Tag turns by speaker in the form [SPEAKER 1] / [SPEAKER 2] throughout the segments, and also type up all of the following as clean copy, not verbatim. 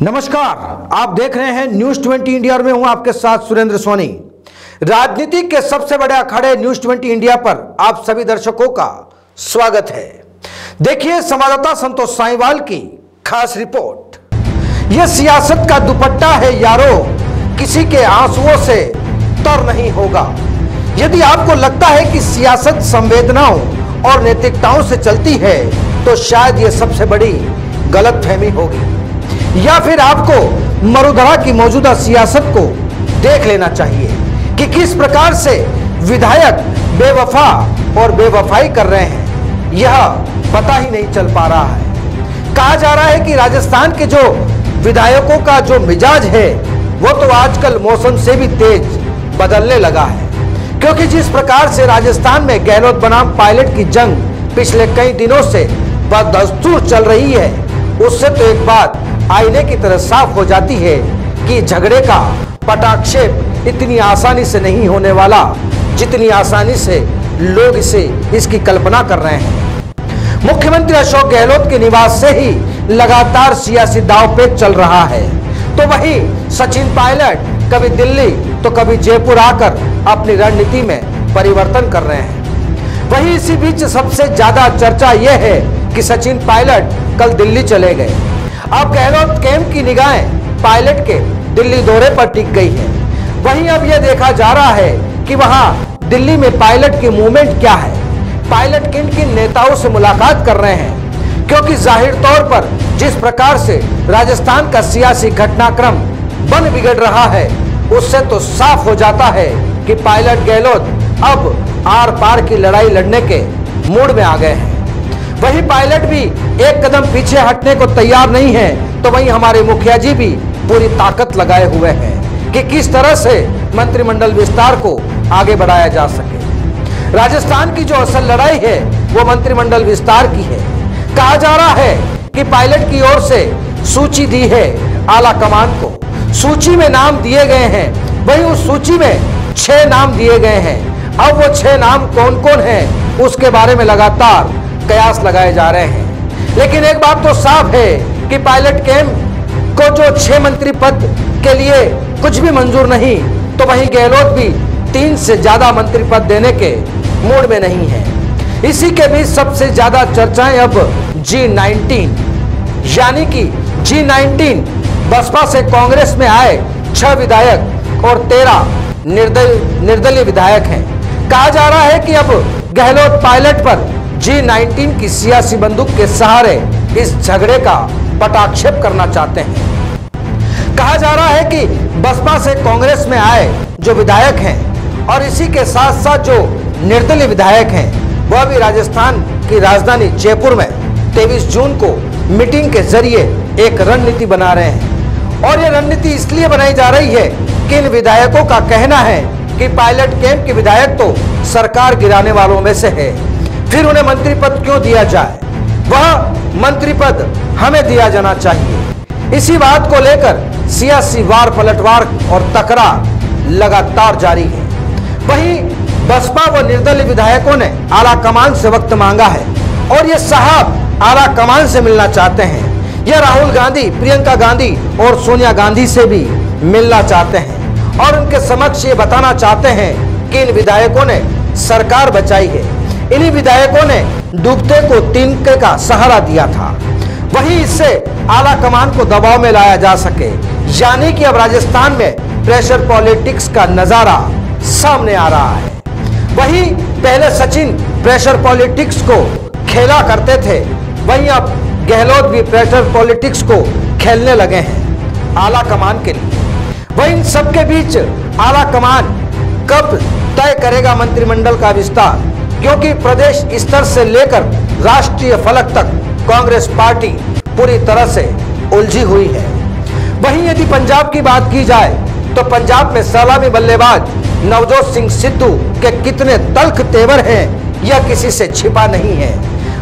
[SPEAKER 1] नमस्कार, आप देख रहे हैं न्यूज 20 इंडिया और मैं हूं आपके साथ सुरेंद्र सोनी। राजनीति के सबसे बड़े अखाड़े न्यूज 20 इंडिया पर आप सभी दर्शकों का स्वागत है। देखिए संवाददाता संतोष साईवाल की खास रिपोर्ट। यह सियासत का दुपट्टा है यारो, किसी के आंसुओं से तर नहीं होगा। यदि आपको लगता है कि सियासत संवेदनाओं और नैतिकताओं से चलती है तो शायद यह सबसे बड़ी गलतफहमी होगी, या फिर आपको मरुधरा की मौजूदा सियासत को देख लेना चाहिए कि किस प्रकार से विधायक बेवफा और बेवफाई कर रहे हैं, यह पता ही नहीं चल पा रहा है। कहा जा रहा है कि राजस्थान के जो विधायकों का जो मिजाज है वो तो आजकल मौसम से भी तेज बदलने लगा है, क्योंकि जिस प्रकार से राजस्थान में गहलोत बनाम पायलट की जंग पिछले कई दिनों से बदस्तूर चल रही है, उससे तो एक बात आईने की तरह साफ हो जाती है कि झगड़े का पटाक्षेप इतनी आसानी से नहीं होने वाला जितनी आसानी से लोग इसकी कल्पना कर रहे हैं। मुख्यमंत्री अशोक गहलोत के निवास से ही लगातार सियासी दांवपेच चल रहा है, तो वही सचिन पायलट कभी दिल्ली तो कभी जयपुर आकर अपनी रणनीति में परिवर्तन कर रहे हैं। वही इसी बीच सबसे ज्यादा चर्चा यह है कि सचिन पायलट कल दिल्ली चले गए। अब गहलोत कैंप की निगाहें पायलट के दिल्ली दौरे पर टिक गई है। वहीं अब यह देखा जा रहा है कि वहां दिल्ली में पायलट की मूवमेंट क्या है, पायलट किन किन नेताओं से मुलाकात कर रहे हैं, क्योंकि जाहिर तौर पर जिस प्रकार से राजस्थान का सियासी घटनाक्रम बन बिगड़ रहा है उससे तो साफ हो जाता है कि पायलट गहलोत अब आर पार की लड़ाई लड़ने के मूड में आ गए हैं। वही पायलट भी एक कदम पीछे हटने को तैयार नहीं है, तो वहीं हमारे मुखिया जी भी पूरी ताकत लगाए हुए हैं कि किस तरह से मंत्रिमंडल विस्तार को आगे बढ़ाया जा सके। राजस्थान की जो असल लड़ाई है वो मंत्रिमंडल विस्तार की है। कहा जा रहा है कि पायलट की ओर से सूची दी है आला कमान को, सूची में नाम दिए गए हैं। वही उस सूची में 6 नाम दिए गए हैं। अब वो 6 नाम कौन कौन है उसके बारे में लगातार कयास लगाए जा रहे हैं, लेकिन एक बात तो साफ है कि पायलट कैंप को जो 6 मंत्री पद के लिए कुछ भी मंजूर नहीं, तो वहीं गहलोत भी 3 से ज्यादा मंत्री पद देने के मूड में नहीं है। इसी के बीच सबसे ज्यादा चर्चाएं अब G19 यानी कि G19 बसपा से कांग्रेस में आए 6 विधायक और 13 निर्दलीय विधायक हैं। कहा जा रहा है कि अब गहलोत पायलट पर G19 की सियासी बंदूक के सहारे इस झगड़े का पटाक्षेप करना चाहते हैं। कहा जा रहा है कि बसपा से कांग्रेस में आए जो विधायक हैं और इसी के साथ साथ जो निर्दलीय विधायक हैं वह भी राजस्थान की राजधानी जयपुर में 23 जून को मीटिंग के जरिए एक रणनीति बना रहे हैं। और यह रणनीति इसलिए बनाई जा रही है कि इन विधायकों का कहना है कि पायलट कैंप के विधायक तो सरकार गिराने वालों में से है, फिर उन्हें मंत्री पद क्यों दिया जाए, वह मंत्री पद हमें दिया जाना चाहिए। इसी बात को लेकर सियासी वार पलटवार और तकरार लगातार जारी है। वहीं बसपा व निर्दलीय विधायकों ने आला कमान से वक्त मांगा है और ये साहब आला कमान से मिलना चाहते हैं। यह राहुल गांधी, प्रियंका गांधी और सोनिया गांधी से भी मिलना चाहते हैं और उनके समक्ष ये बताना चाहते हैं कि इन विधायकों ने सरकार बचाई है, इन्हीं विधायकों ने डूबते को तिनके का सहारा दिया था। वहीं इससे आला कमान को दबाव में लाया जा सके, यानी कि अब राजस्थान में प्रेशर पॉलिटिक्स का नजारा सामने आ रहा है। वहीं पहले सचिन प्रेशर पॉलिटिक्स को खेला करते थे, वहीं अब गहलोत भी प्रेशर पॉलिटिक्स को खेलने लगे हैं आला कमान के लिए। वहीं इन सबके बीच आला कमान कब तय करेगा मंत्रिमंडल का विस्तार, क्योंकि प्रदेश स्तर से लेकर राष्ट्रीय फलक तक कांग्रेस पार्टी पूरी तरह से उलझी हुई है। वहीं यदि पंजाब की बात की जाए तो पंजाब में सलामी बल्लेबाज नवजोत सिंह सिद्धू के कितने तल्ख तेवर हैं यह किसी से छिपा नहीं है।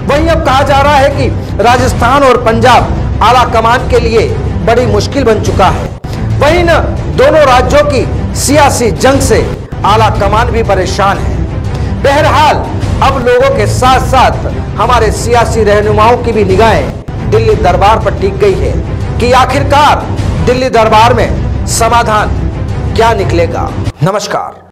[SPEAKER 1] वहीं अब कहा जा रहा है कि राजस्थान और पंजाब आला कमान के लिए बड़ी मुश्किल बन चुका है। वहीं न दोनों राज्यों की सियासी जंग से आला कमान भी परेशान है। बहरहाल अब लोगों के साथ साथ हमारे सियासी रहनुमाओं की भी निगाहें दिल्ली दरबार पर टिक गई है कि आखिरकार दिल्ली दरबार में समाधान क्या निकलेगा। नमस्कार।